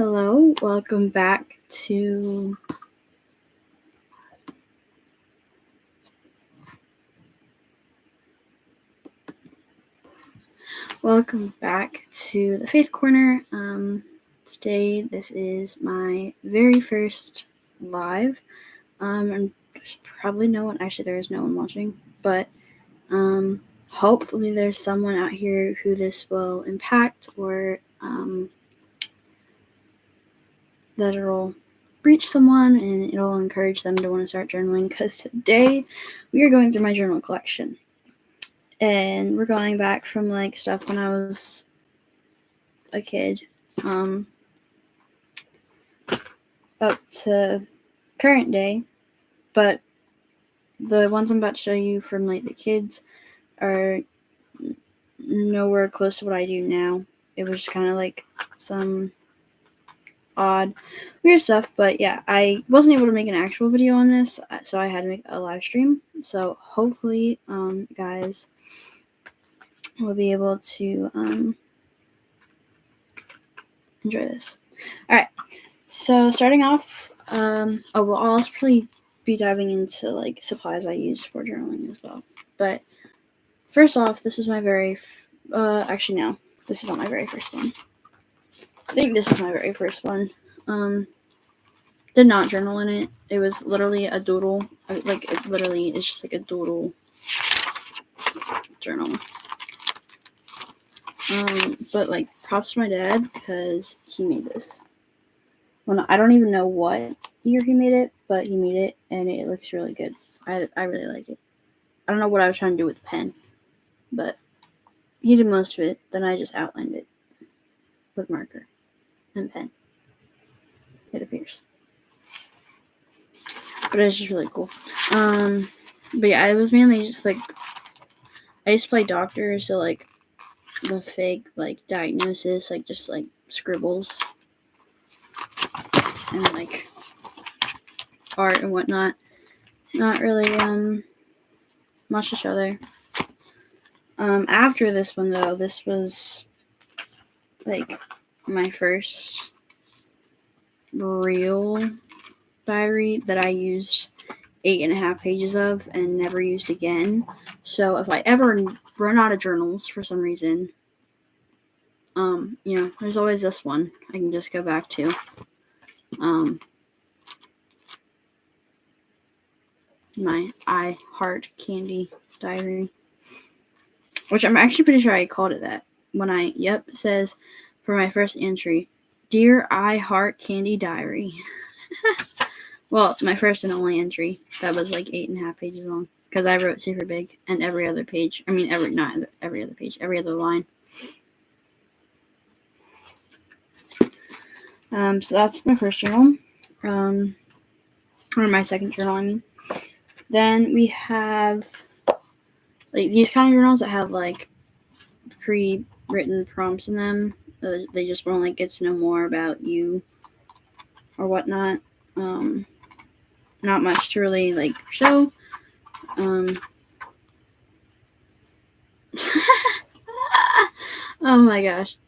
Hello, welcome back to the Faith Corner. Today this is my very first live. And there's probably no one. Actually, there is no one watching, but hopefully there's someone out here who this will impact or that it'll reach someone and it'll encourage them to want to start journaling, because today we are going through my journal collection. And we're going back from like stuff when I was a kid up to current day. But the ones I'm about to show you from like the kids are nowhere close to what I do now. It was just kind of like some odd, weird stuff. But yeah, I wasn't able to make an actual video on this, so I had to make a live stream. So hopefully, guys will be able to enjoy this. All right. So starting off, I'll also probably be diving into like supplies I use for journaling as well. But first off, this is my very, actually no, this is not my very first one. I think this is my very first one. Did not journal in it. It was literally a doodle. It's just like a doodle journal. But like props to my dad because he made this. Well, I don't even know what year he made it, but he made it and it looks really good. I really like it. I don't know what I was trying to do with the pen, but he did most of it. Then I just outlined it with marker and pen. It appears. But it's just really cool. But yeah, it was mainly just like I used to play doctor, so like the fake like diagnosis, like just like scribbles and like art and whatnot. Not really much to show there. After this one though, this was like my first real diary that I used 8.5 pages of and never used again. So if I ever run out of journals for some reason, there's always this one I can just go back to. My I Heart Candy diary, which I'm actually pretty sure I called it that when it says for my first entry, Dear I Heart Candy Diary. Well, my first and only entry that was like 8.5 pages long because I wrote super big and every other page. I mean, not every other page, every other line. So that's my first journal. Or my second journal, I mean. Then we have like these kind of journals that have like pre-written prompts in them. They just want to like get to know more about you or whatnot. Not much to really like show. Oh my gosh.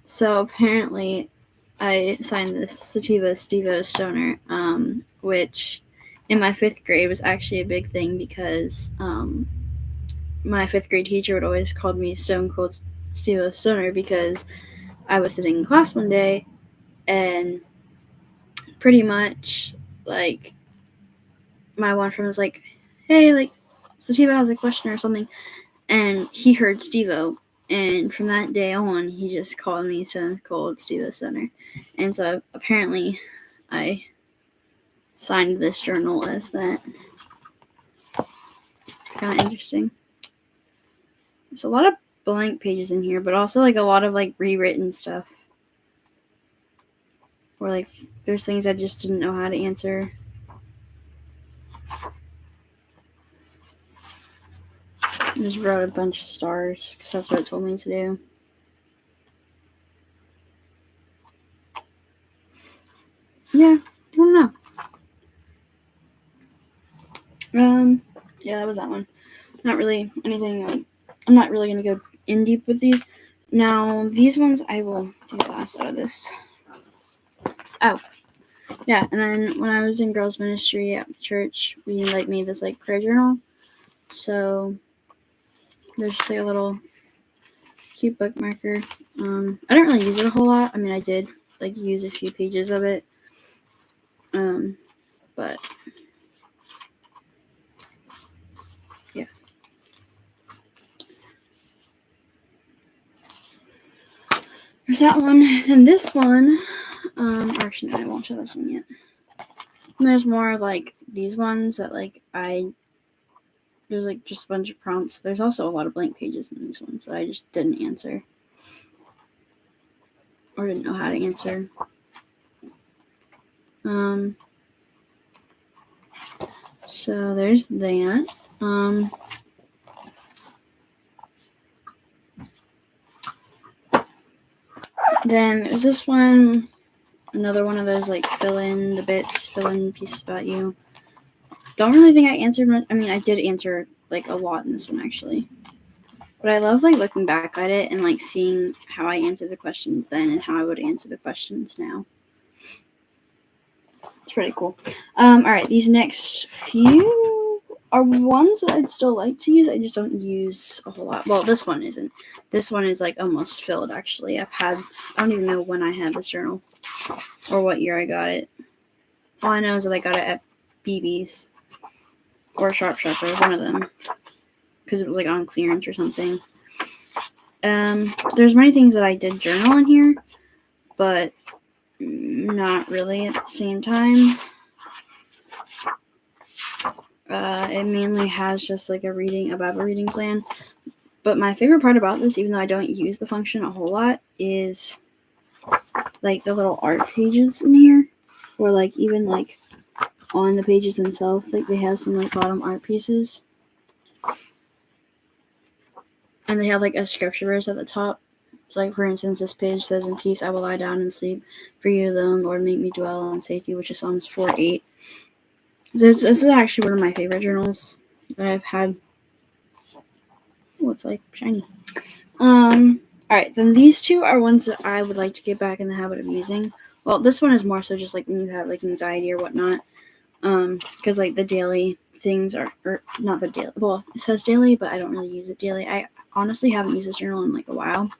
So apparently I signed this Sativa Stevo Stoner, which in my 5th grade was actually a big thing because my 5th grade teacher would always call me Stone Cold Stevo Stoner because I was sitting in class one day and pretty much like my one friend was like, hey, like Sativa has a question or something, and he heard Stevo. And from that day on, he just called me Stone Cold Stevo Stoner. And so apparently I signed this journal as that. It's kind of interesting. There's a lot of blank pages in here, but also like a lot of like rewritten stuff. Or like there's things I just didn't know how to answer. I just wrote a bunch of stars because that's what it told me to do. Yeah, I don't know. Yeah, that was that one. Not really anything like, I'm not really going to go in deep with these. Now, these ones I will do last out of this. Oh, yeah. And then when I was in girls ministry at church, we like made this like prayer journal. So there's just like a little cute bookmarker. I don't really use it a whole lot. I mean, I did like use a few pages of it. But yeah. There's that one. And this one, actually, no, I won't show this one yet. And there's more of like these ones that like there's like just a bunch of prompts. There's also a lot of blank pages in these ones that I just didn't answer. Or didn't know how to answer. So there's that. Then there's this one, another one of those like fill in the bits, fill in pieces about you. Don't really think I answered much. I mean, I did answer like a lot in this one actually. But I love like looking back at it and like seeing how I answered the questions then and how I would answer the questions now. It's pretty cool. All right, these next few are ones that I'd still like to use. I just don't use a whole lot. Well, this one isn't. This one is like almost filled actually. I don't even know when I had this journal or what year I got it. All I know is that I got it at BB's or Sharp Shopper, one of them, because it was like on clearance or something. There's many things that I did journal in here, but not really at the same time. It mainly has just like a Bible reading plan. But my favorite part about this, even though I don't use the function a whole lot, is like the little art pages in here, or like even like on the pages themselves, like they have some like bottom art pieces, and they have like a scripture verse at the top. So like for instance, this page says, "In peace I will lie down and sleep, for you alone, Lord, make me dwell in safety," which is Psalms 4:8. This is actually one of my favorite journals that I've had. Oh, it's like shiny. Alright, then these two are ones that I would like to get back in the habit of using. Well, this one is more so just like when you have like anxiety or whatnot. Because like the daily things are, or not the daily, well, it says daily, but I don't really use it daily. I honestly haven't used this journal in like a while.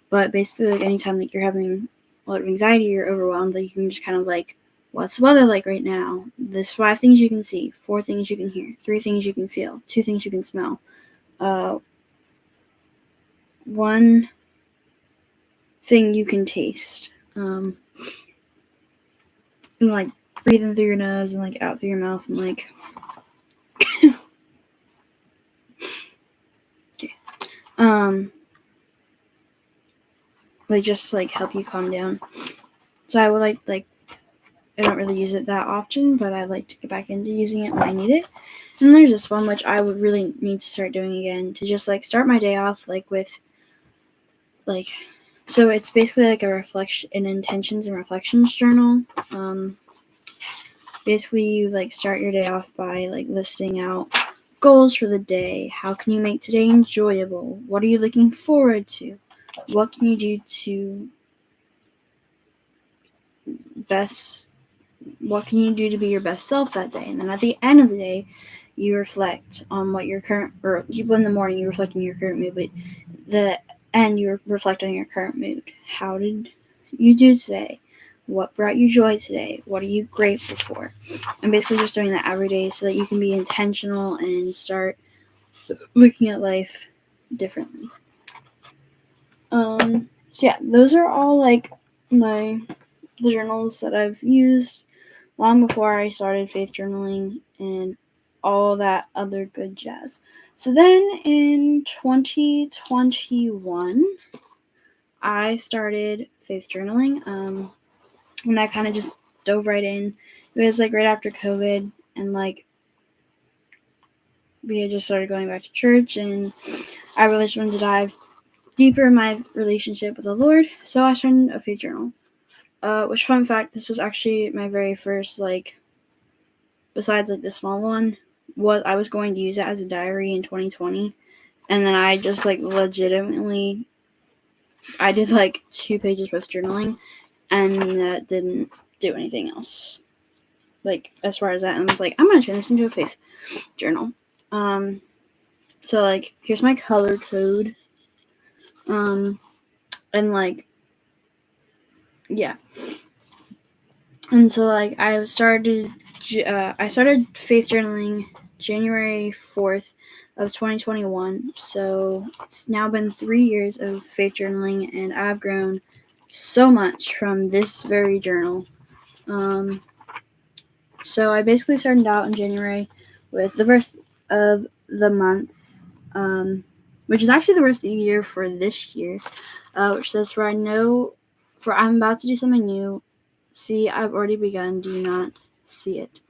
But basically, like anytime like you're having a lot of anxiety or overwhelmed, like you can just kind of like, what's the weather like right now? There's 5 things you can see, 4 things you can hear, 3 things you can feel, 2 things you can smell, 1 thing you can taste. And like breathe in through your nose and like out through your mouth and like okay. Like just like help you calm down. So I would like I don't really use it that often, but I like to get back into using it when I need it. And there's this one which I would really need to start doing again, to just like start my day off like with like, so it's basically like a reflection, an intentions and reflections journal. Basically you like start your day off by like listing out goals for the day. How can you make today enjoyable? What are you looking forward to? What can you do to be your best self that day? And then at the end of the day, you reflect on what your current, or in the morning you reflect on your current mood, but the end you reflect on your current mood. How did you do today? What brought you joy today? What are you grateful for? And basically just doing that every day so that you can be intentional and start looking at life differently. So yeah, those are all like the journals that I've used long before I started faith journaling and all that other good jazz. So then in 2021, I started faith journaling. And I kind of just dove right in. It was like right after COVID, and like we had just started going back to church, and I really just wanted to dive deeper in my relationship with the Lord. So I started a faith journal. Which, fun fact, this was actually my very first, like, besides like the small one, I was going to use it as a diary in 2020, and then I just like legitimately, I did like 2 pages with journaling, and that didn't do anything else. Like, as far as that, and I was like, I'm gonna turn this into a faith journal. So, like, here's my color code. And, like, yeah. And so, like, I started faith journaling January 4th of 2021. So, it's now been 3 years of faith journaling, and I've grown so much from this very journal. So I basically started out in January with the verse of the month, which is actually the verse of the year for this year, which says, For I'm about to do something new. See, I've already begun. Do you not see it?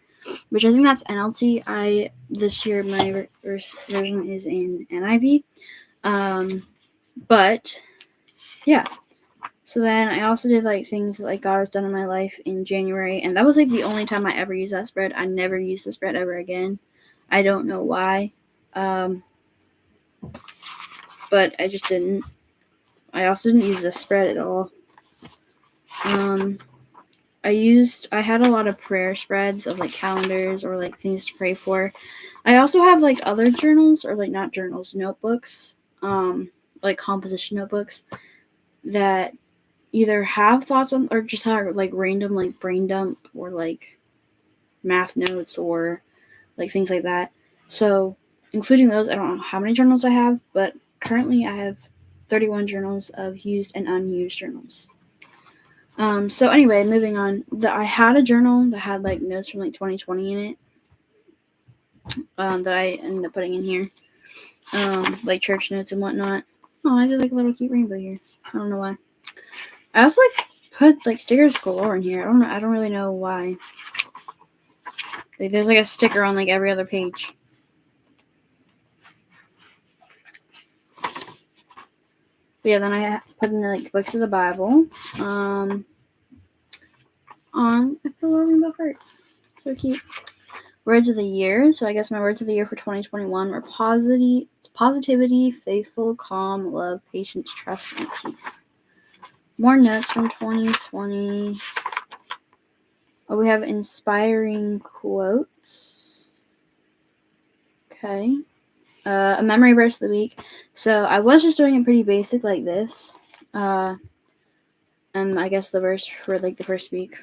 Which I think that's NLT. This year my version is in NIV. But yeah. So then I also did like things that like God has done in my life in January, and that was like the only time I ever used that spread. I never used the spread ever again. I don't know why, but I just didn't. I also didn't use this spread at all. I had a lot of prayer spreads of like calendars or like things to pray for. I also have like other journals, or like not journals, notebooks, like composition notebooks that either have thoughts on, or just have like random like brain dump or like math notes or like things like that. So including those, I don't know how many journals I have, but currently I have 31 journals of used and unused journals. So anyway, moving on. I had a journal that had like notes from like 2020 in it, that I ended up putting in here, like church notes and whatnot. Oh, I did like a little cute rainbow here. I don't know why. I also like put like stickers galore in here. I don't really know why. Like, there's like a sticker on like every other page. But yeah, then I put in like books of the Bible. On the little rainbow heart. So cute. Words of the year. So I guess my words of the year for 2021 were positivity, faithful, calm, love, patience, trust, and peace. More notes from 2020. Oh, we have inspiring quotes. Okay. A memory verse of the week. So I was just doing it pretty basic like this. And I guess the verse for like the first week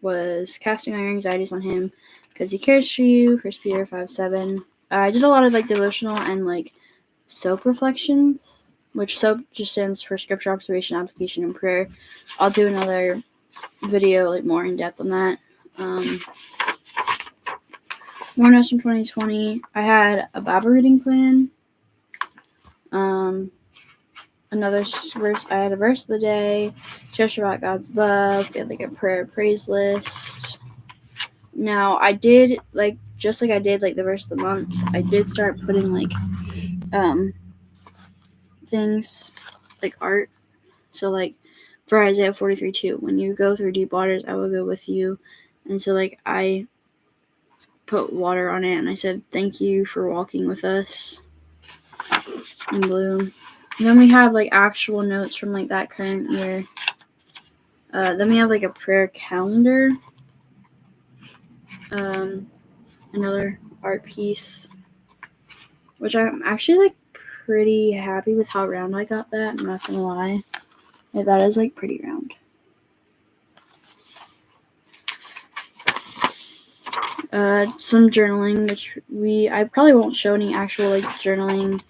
was casting all your anxieties on him because he cares for you. 1 Peter 5:7. I did a lot of like devotional and like SOAP reflections, which SOAP just stands for scripture observation, application, and prayer. I'll do another video like more in depth on that. More notes from 2020. I had a Bible reading plan. Another verse. I had a verse of the day. Just about God's love. We had like a prayer praise list. Now I did just like I did like the verse of the month. I did start putting like things like art. So like for Isaiah 43:2, when you go through deep waters, I will go with you. And so like I put water on it, and I said, thank you for walking with us, in blue. And then we have like actual notes from like that current year. Then we have like a prayer calendar. Another art piece, which I'm actually like pretty happy with how round I got that. I'm not gonna lie. Like, that is like pretty round. Some journaling, which I probably won't show any actual like journaling,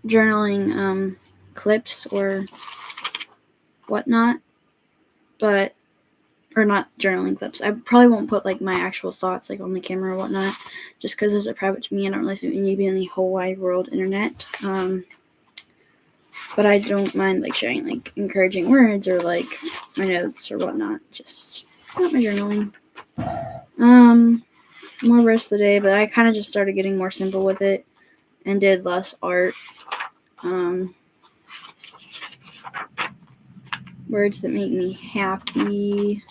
journaling clips or whatnot, or not journaling clips. I probably won't put like my actual thoughts like on the camera or whatnot, just because those are private to me. I don't really think we need to be on the whole wide world internet. But I don't mind like sharing like encouraging words or like my notes or whatnot. Just not my journaling. More rest of the day, but I kind of just started getting more simple with it and did less art. Words that make me happy.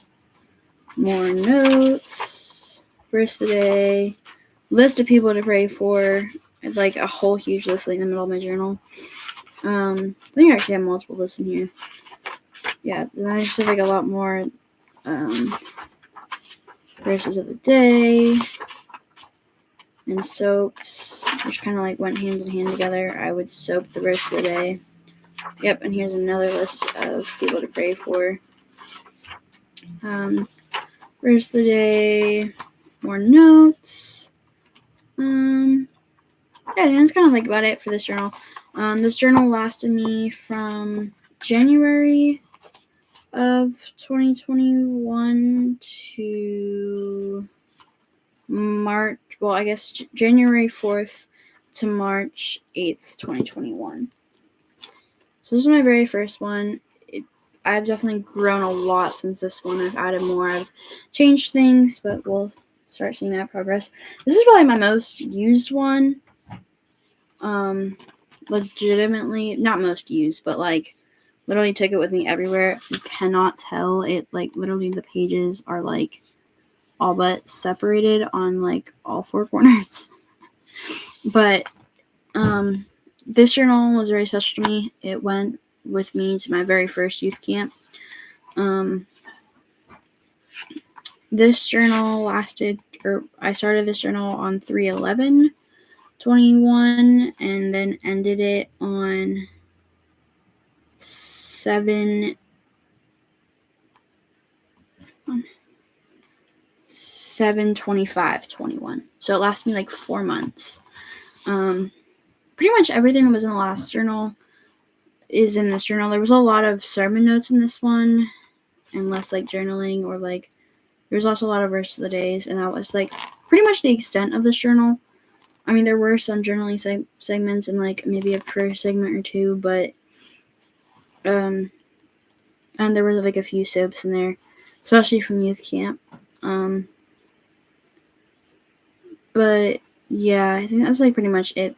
More notes. Rest of the day. List of people to pray for. It's like a whole huge list like in the middle of my journal. I think I actually have multiple lists in here. Yeah, then I just have like a lot more verses of the day and soaps, which kind of like went hand in hand together. I would soap the verse of the day. Yep, and here's another list of people to pray for. Verse of the day, more notes. Yeah, that's kind of like about it for this journal. This journal lasted me from January of 2021 to March, well, I guess January 4th to March 8th, 2021. So this is my very first one. I've definitely grown a lot since this one. I've added more. I've changed things, but we'll start seeing that progress. This is probably my most used one. Legitimately, not most used, but like literally took it with me everywhere. You cannot tell it, like literally the pages are like all but separated on like all four corners. But this journal was very special to me. It went with me to my very first youth camp. This journal lasted, or I started this journal on 3/11/21 and then ended it on 7/25/21. So it lasted me like 4 months. Pretty much everything that was in the last journal is in this journal. There was a lot of sermon notes in this one, and less like journaling, or like there's also a lot of verse of the days, and that was like pretty much the extent of this journal. I mean, there were some journaling segments and like maybe a prayer segment or two, but and there were like a few soaps in there, especially from youth camp. But yeah, I think that's like pretty much it.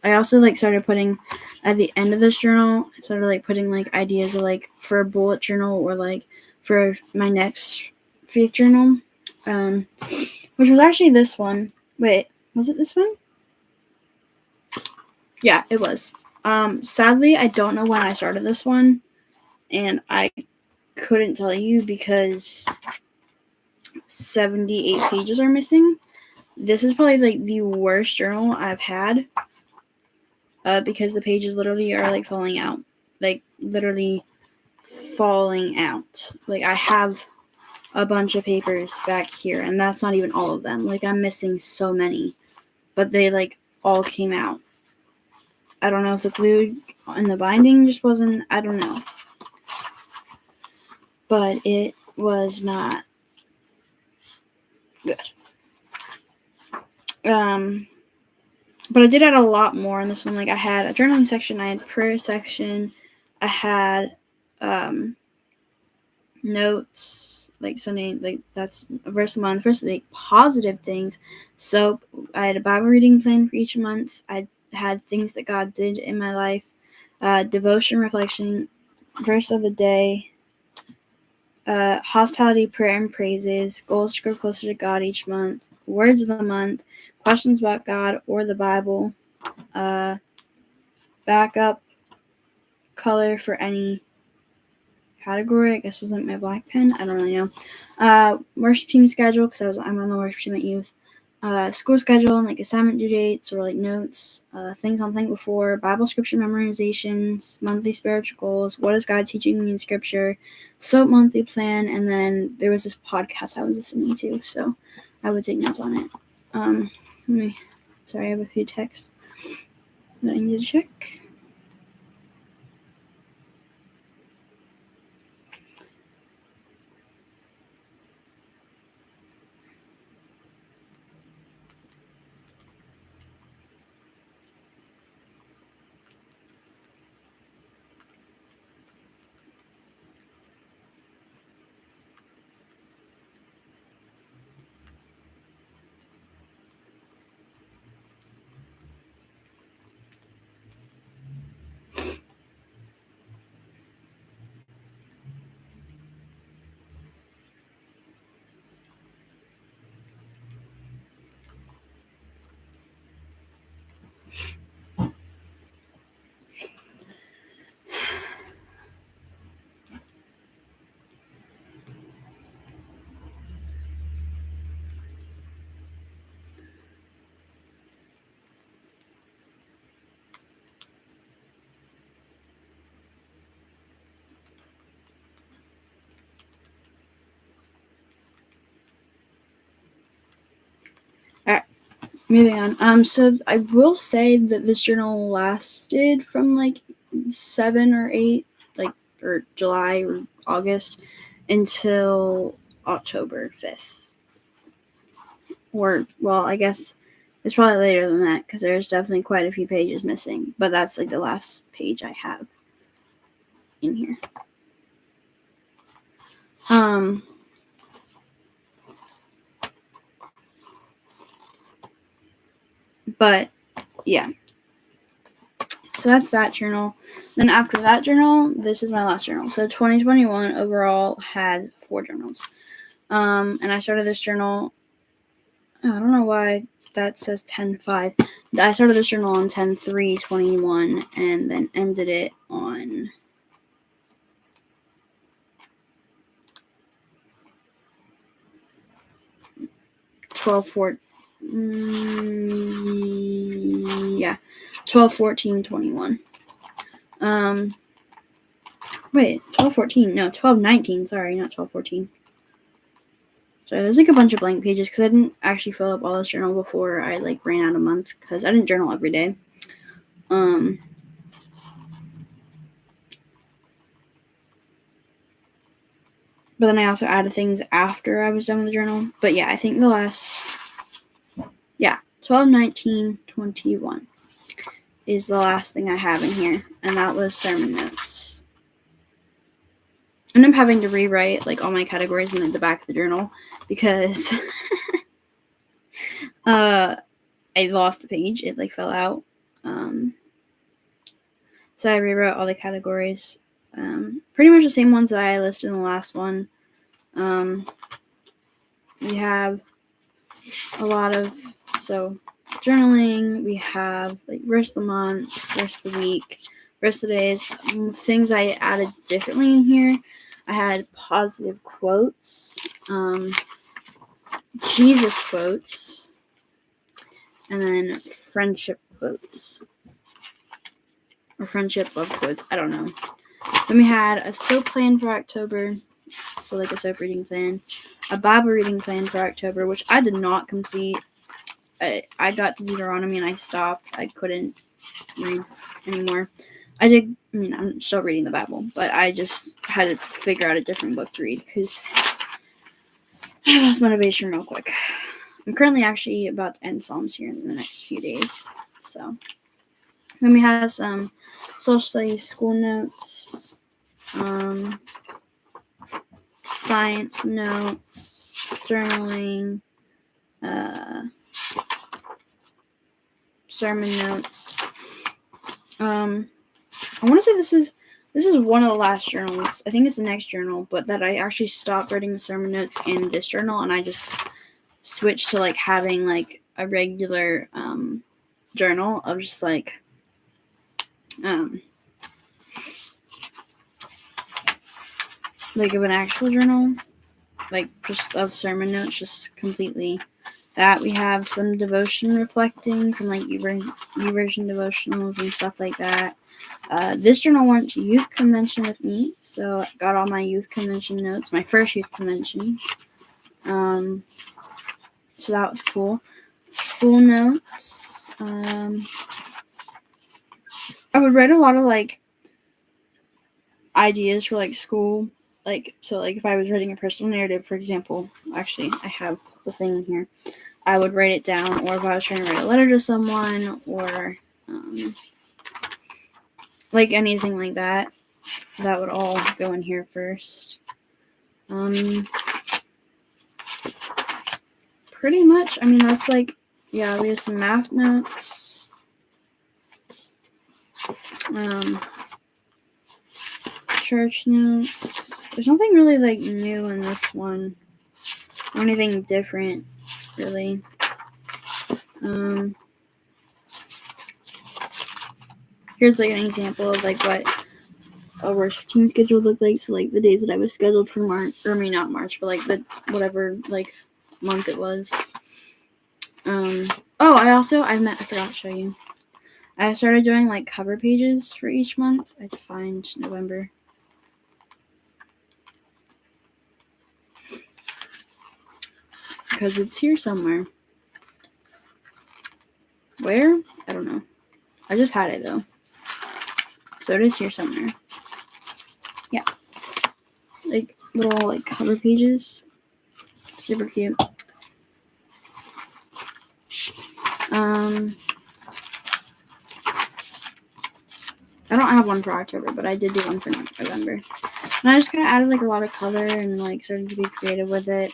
I also like started putting at the end of this journal, I started like putting like ideas of like for a bullet journal or like for my next faith journal, which was actually this one. Wait, was it this one? Yeah, it was. Sadly, I don't know when I started this one, and I couldn't tell you because 78 pages are missing. This is probably like the worst journal I've had, because the pages literally are like falling out, like literally falling out. Like I have a bunch of papers back here, and that's not even all of them. Like I'm missing so many, but they like all came out. I don't know if the glue in the binding just wasn't, I don't know. But it was not good. But I did add a lot more in this one. Like I had a journaling section, I had a prayer section, I had notes, like Sunday, like that's a verse a month, verse of the week, positive things. So I had a Bible reading plan for each month. I had things that God did in my life, devotion, reflection, verse of the day, hospitality, prayer, and praises, goals to grow closer to God each month, words of the month, questions about God or the Bible, backup color for any category. I guess was like my black pen. I don't really know. Worship team schedule, because I'm on the worship team at youth. School schedule and like assignment due dates or like notes, things on Think Before, Bible scripture memorizations, monthly spiritual goals, what is God teaching me in scripture, SOAP monthly plan, and then there was this podcast I was listening to, so I would take notes on it. Sorry, I have a few texts that I need to check. moving on. So I will say that this journal lasted from like 7 or 8, like, or July or August until October 5th. Or, well, I guess it's probably later than that because there's definitely quite a few pages missing. But that's like the last page I have in here. But yeah. So that's that journal. Then after that journal, this is my last journal. So 2021 overall had 4 journals. And I started this journal, I don't know why that says 10/5. I started this journal on 10/3/21 and then ended it on yeah, 12/14/21. Wait, 12/14? No, 12/19. Sorry, not 12/14. So there's like a bunch of blank pages because I didn't actually fill up all this journal before I like ran out of month because I didn't journal every day. But then I also added things after I was done with the journal. But yeah, I think the last, 12/19/21 is the last thing I have in here, and that was sermon notes. And I'm having to rewrite like all my categories in the back of the journal because I lost the page. It like fell out. So I rewrote all the categories. Pretty much the same ones that I listed in the last one. We have a lot of, so journaling, we have like rest of the month, rest of the week, rest of the days. Things I added differently in here. I had positive quotes, Jesus quotes, and then friendship quotes. Or friendship love quotes, I don't know. Then we had a soap plan for October, so like a soap reading plan, a Bible reading plan for October, which I did not complete. I got to Deuteronomy and I stopped. I couldn't read anymore. I'm still reading the Bible, but I just had to figure out a different book to read because I lost motivation real quick. I'm currently actually about to end Psalms here in the next few days. So then we have some social studies school notes, science notes, journaling, sermon notes. I want to say this is one of the last journals. I think it's the next journal, but that I actually stopped writing the sermon notes in this journal and I just switched to like having like a regular journal of just like of an actual journal, like just of sermon notes, just completely that. We have some devotion reflecting from like YouVersion devotionals and stuff like that. This journal went to youth convention with me, so I got all my youth convention notes, my first youth convention. So that was cool. School notes. I would write a lot of like ideas for like school. Like, so like if I was writing a personal narrative, for example, actually I have the thing here. I would write it down, or if I was trying to write a letter to someone, or like anything like that, that would all go in here first. Pretty much, I mean, that's like, yeah, we have some math notes. Church notes. There's nothing really like new in this one, or anything different, really. Here's like an example of like what a worship team schedule looked like. So like the days that I was scheduled for March, or I mean not March, but like the whatever like month it was. I forgot to show you. I started doing like cover pages for each month. I had to find November. Because it's here somewhere. Where? I don't know. I just had it though. So it is here somewhere. Yeah. Like little like cover pages. Super cute. I don't have one for October, but I did do one for November. And I just kind of added like a lot of color and like started to be creative with it.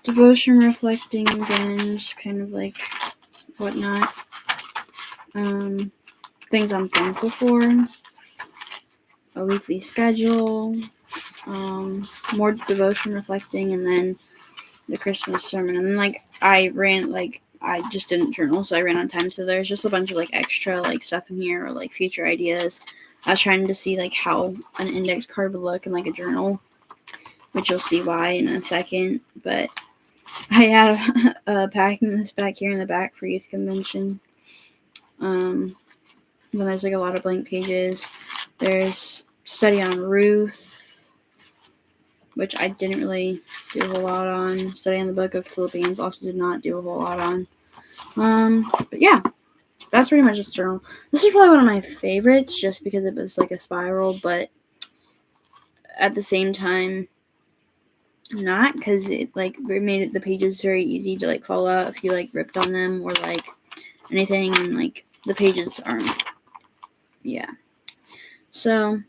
Devotion reflecting again, just kind of like whatnot. Things I'm thankful for. A weekly schedule. More devotion reflecting, and then the Christmas sermon. And then like I just didn't journal, so I ran on time. So there's just a bunch of like extra like stuff in here or like future ideas. I was trying to see like how an index card would look in like a journal, which you'll see why in a second. But I had a packing this back here in the back for youth convention. Then there's like a lot of blank pages. There's study on Ruth, which I didn't really do a whole lot on. Study on the book of Philippians also did not do a whole lot on. But yeah, that's pretty much this journal. This is probably one of my favorites just because it was like a spiral, but at the same time, not, because it like made the pages very easy to like follow out if you like ripped on them or like anything, and like the pages aren't. Yeah. So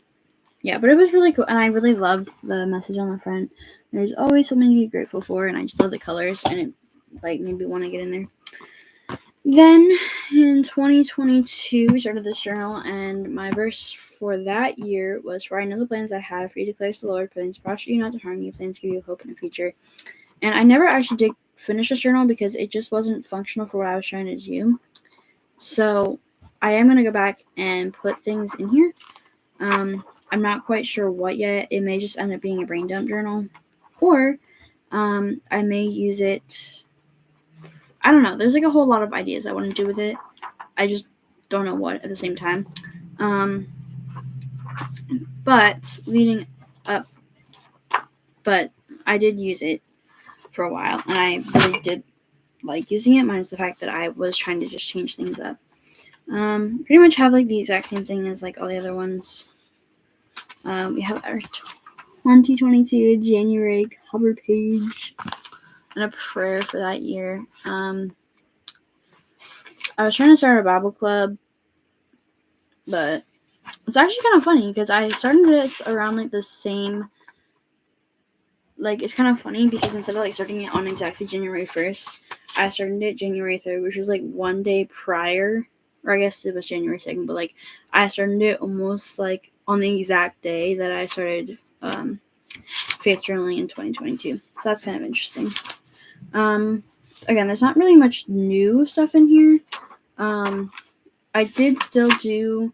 yeah, but it was really cool, and I really loved the message on the front. There's always something to be grateful for, and I just love the colors, and it like made me want to get in there. Then in 2022, we started this journal, and my verse for that year was, "For I know the plans I have for you, declares the Lord, plans to prosper you, not to harm you, plans to give you hope in the future." And I never actually did finish this journal because it just wasn't functional for what I was trying to do. So I am going to go back and put things in here. I'm not quite sure what yet. It may just end up being a brain dump journal, or I may use it. I don't know. There's like a whole lot of ideas I want to do with it. I just don't know what at the same time. But leading up, but I did use it for a while, and I really did like using it, minus the fact that I was trying to just change things up. Pretty much have like the exact same thing as like all the other ones. We have our 2022 January cover page and a prayer for that year. I was trying to start a Bible club, but it's actually kind of funny because I started this around like the same. Like, it's kind of funny because instead of like starting it on exactly January 1st, I started it January 3rd, which was like one day prior, or I guess it was January 2nd, but like I started it almost like on the exact day that I started faith journaling in 2022. So that's kind of interesting. Again, there's not really much new stuff in here. I did still do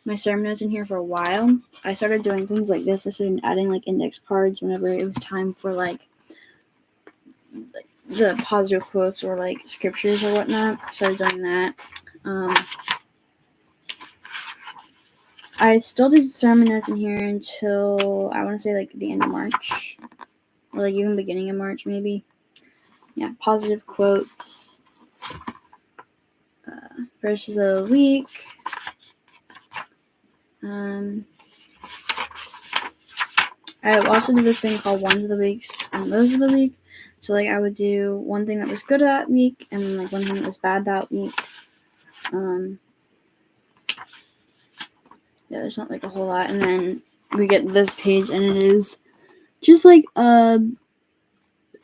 my sermon notes in here for a while. I started doing things like this. I started adding like index cards whenever it was time for like the positive quotes or like scriptures or whatnot. I started doing that. I still did sermon notes in here until I want to say like the end of March, or like even beginning of March maybe. Yeah, positive quotes, verses of the week. I also did this thing called ones of the weeks and those of the week. So like I would do one thing that was good that week and like one thing that was bad that week. Yeah, there's not like a whole lot. And then we get this page, and it is just like I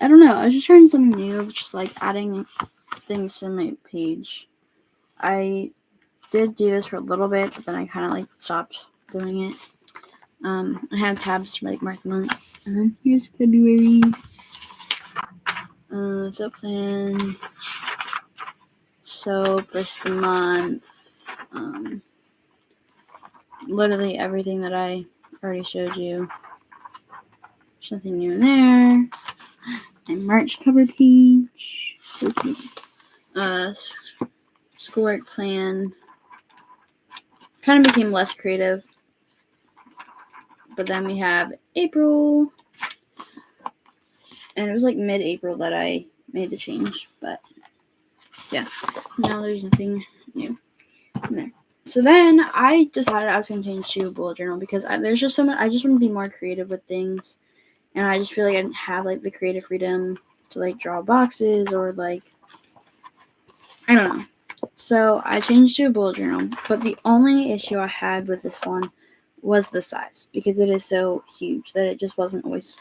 don't know. I was just trying something new, just like adding things to my page. I did do this for a little bit, but then I kind of like stopped doing it. I had tabs for like March month, and then here's February. So plan. So first of the month. Literally everything that I already showed you. There's nothing new in there. And March cover page. So cute. Schoolwork plan. Kind of became less creative. But then we have April. And it was like mid-April that I made the change, but yeah, now there's nothing new in there. So then I decided I was going to change to a bullet journal because there's just so much. I just want to be more creative with things, and I just feel like I didn't have like the creative freedom to like draw boxes or like, I don't know. So I changed to a bullet journal, but the only issue I had with this one was the size, because it is so huge that it just wasn't always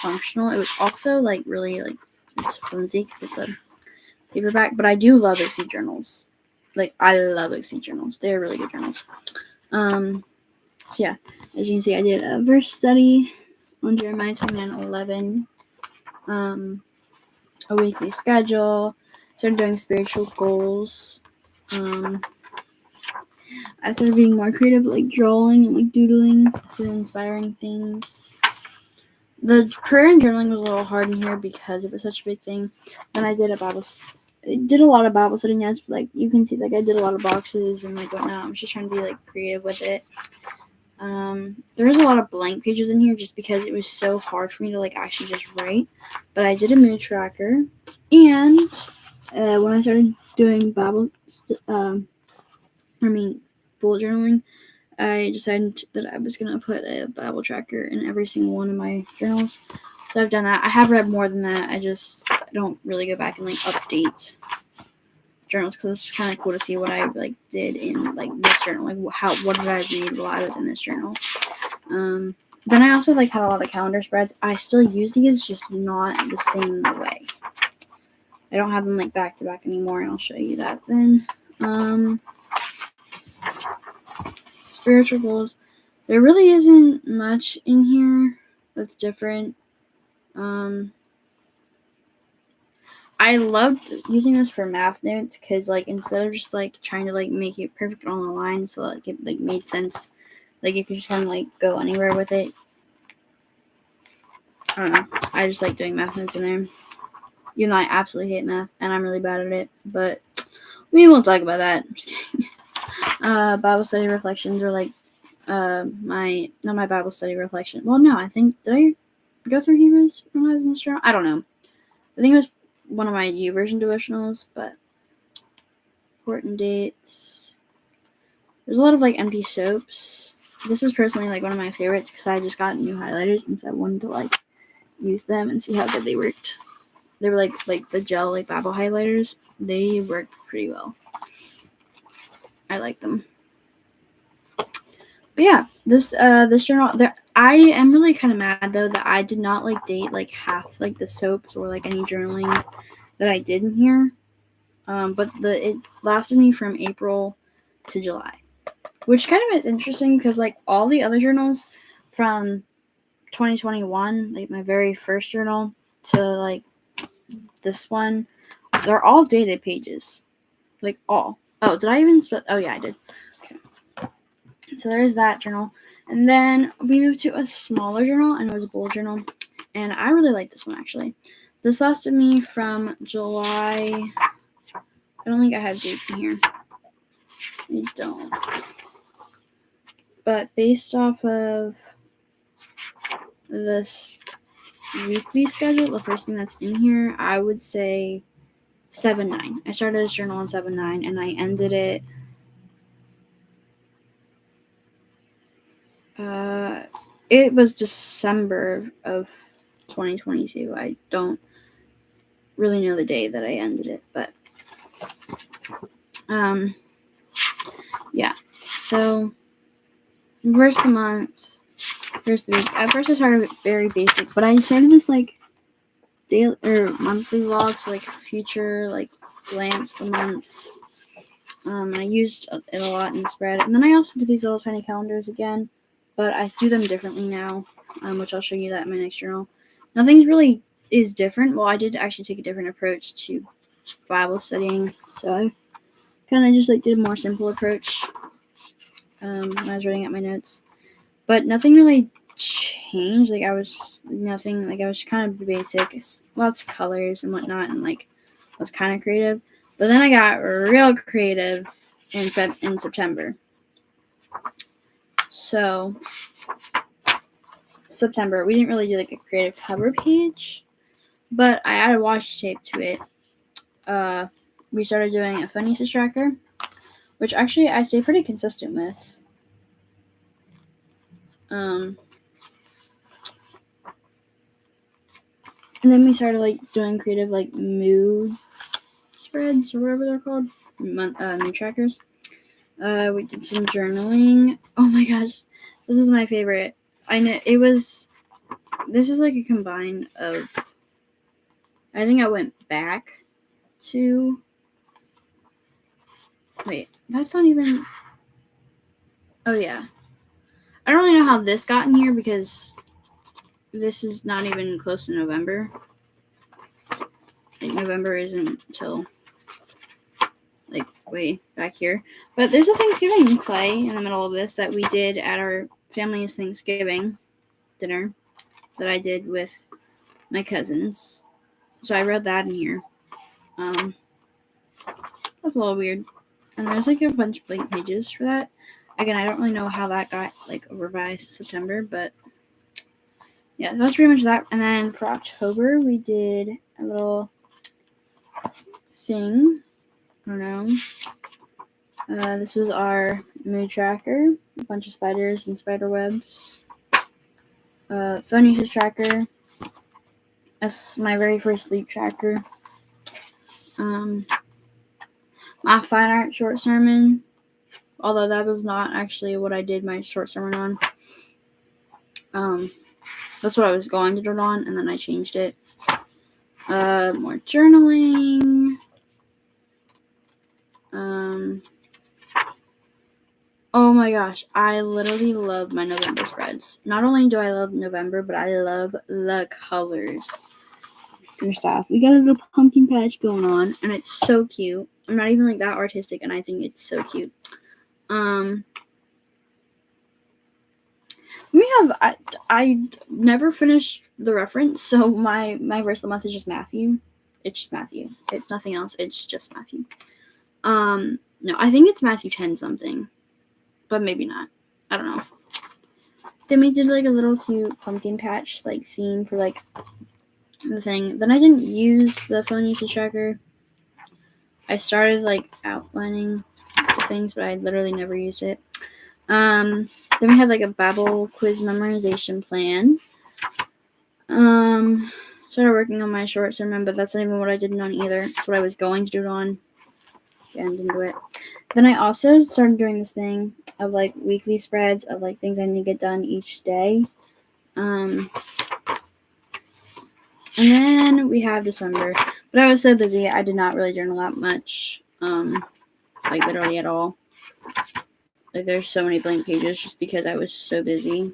functional. It was also like really like, it's flimsy because it's a paperback, but I do love Ixie journals. Like, I love Ixie journals. They're really good journals. So yeah, as you can see, I did a verse study on Jeremiah 29:11, a weekly schedule, started doing spiritual goals. I started being more creative, like drawing and like doodling for inspiring things. The prayer and journaling was a little hard in here because it was such a big thing. Then I did a lot of Bible study notes, but like you can see, like I did a lot of boxes and like whatnot. I'm just trying to be like creative with it. There was a lot of blank pages in here just because it was so hard for me to like actually just write. But I did a mood tracker, and when I started doing bullet journaling, I decided that I was going to put a Bible tracker in every single one of my journals. So I've done that. I have read more than that. I don't really go back and like update journals because it's just kind of cool to see what I like did in like this journal. Like what did I read while I was in this journal? Then I also like had a lot of calendar spreads. I still use these, just not the same way. I don't have them like back to back anymore, and I'll show you that then. Spiritual goals. There really isn't much in here that's different. I loved using this for math notes because like instead of just like trying to like make it perfect on the line, so like it like made sense. Like you could just kind of like go anywhere with it. I don't know. I just like doing math notes in there. Even though I absolutely hate math and I'm really bad at it, but we won't talk about that. I'm just kidding. Bible study reflections are like not my Bible study reflection. Well, no, I think, did I go through Hebrews when I was in this journal? I don't know. I think it was one of my YouVersion devotionals, but important dates. There's a lot of like empty soaps. This is personally like one of my favorites because I just got new highlighters, and so I wanted to like use them and see how good they worked. They were like the gel like Bible highlighters. They worked pretty well. I like them. But yeah, this journal there. I am really kind of mad though that I did not like date like half like the soaps or like any journaling that I did in here. But it lasted me from April to July, which kind of is interesting because like all the other journals from 2021, like my very first journal to like this one, they're all dated pages, like all. Oh, did I even spell? Oh yeah, I did. Okay. So there's that journal. And then we moved to a smaller journal, and it was a bullet journal. And I really like this one, actually. This lasted me from July. I don't think I have dates in here. I don't. But based off of this weekly schedule, the first thing that's in here, I would say 7/9. I started this journal on 7/9, and I ended it it was December of 2022. I don't really know the day that I ended it, but yeah. So first the month, first the week. At first I started very basic, but I started this like daily or monthly vlog, so like future, like glance the month. And I used it a lot in the spread, and then I also did these little tiny calendars again, but I do them differently now, which I'll show you that in my next journal. Nothing's really is different. Well, I did actually take a different approach to Bible studying, so I kind of just like did a more simple approach when I was writing out my notes, but nothing really changed. Like I was kind of basic, lots of colors and whatnot, and like was kind of creative. But then I got real creative in September. So September, we didn't really do like a creative cover page, But I added washi tape to it. We started doing a Funnies tracker, which actually I stay pretty consistent with. And then we started like doing creative like mood spreads or whatever they're called, mood trackers. We did some journaling. Oh my gosh, this is my favorite. I know this was like a combine of. I think I went back to. Wait, that's not even. Oh yeah, I don't really know how this got in here because this is not even close to November. Like November isn't until like way back here. But there's a Thanksgiving play in the middle of this that we did at our family's Thanksgiving dinner that I did with my cousins. So I wrote that in here. That's a little weird. And there's like a bunch of blank pages for that. Again, I don't really know how that got like revised in September, but yeah, that's pretty much that. And then for October, we did a little thing. I don't know. This was our mood tracker. A bunch of spiders and spider webs. Phone usage tracker. That's my very first sleep tracker. My fine art short sermon. Although that was not actually what I did my short sermon on. That's what I was going to do it on, and then I changed it. More journaling. Oh my gosh, I literally love my November spreads. Not only do I love November, but I love the colors. First off, we got a little pumpkin patch going on, and it's so cute. I'm not even like that artistic, and I think it's so cute. I never finished the reference, so my verse of the month is just Matthew. It's just Matthew. It's nothing else. It's just Matthew. No, I think it's Matthew 10 something, but maybe not. I don't know. Then we did like a little cute pumpkin patch like theme for like the thing. Then I didn't use the phone usage tracker. I started like outlining the things, but I literally never used it. Then we have like a Bible quiz memorization plan. Started working on my short sermon, but that's not even what I did it on either. That's what I was going to do it on. And didn't do it. Then I also started doing this thing of like weekly spreads of like things I need to get done each day. And then we have December. But I was so busy, I did not really journal that much. Like literally at all. Like there's so many blank pages just because I was so busy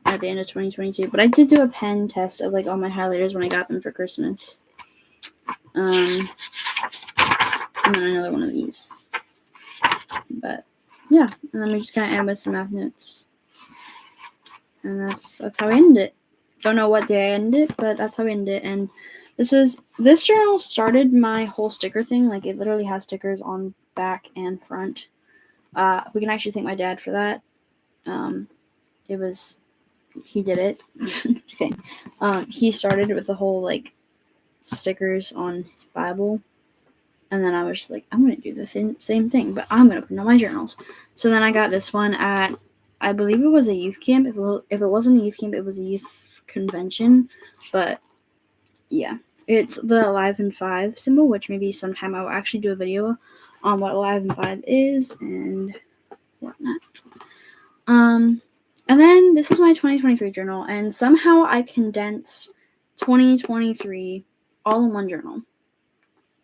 at the end of 2022. But I did do a pen test of like all my highlighters when I got them for Christmas. And then another one of these. But yeah, and then we just kind of end with some math notes. And that's how I ended it. Don't know what day I ended it, but that's how I ended it. And this journal started my whole sticker thing. Like it literally has stickers on back and front. We can actually thank my dad for that. He did it. Just kidding. He started with the whole like stickers on his Bible. And then I was just like, I'm going to do the same thing, but I'm going to put it on my journals. So then I got this one at, I believe it was a youth camp. If it wasn't a youth camp, it was a youth convention. But yeah, it's the Alive in 5 symbol, which maybe sometime I will actually do a video on what Alive in 5 is and whatnot. And then this is my 2023 journal, and somehow I condensed 2023 all in one journal.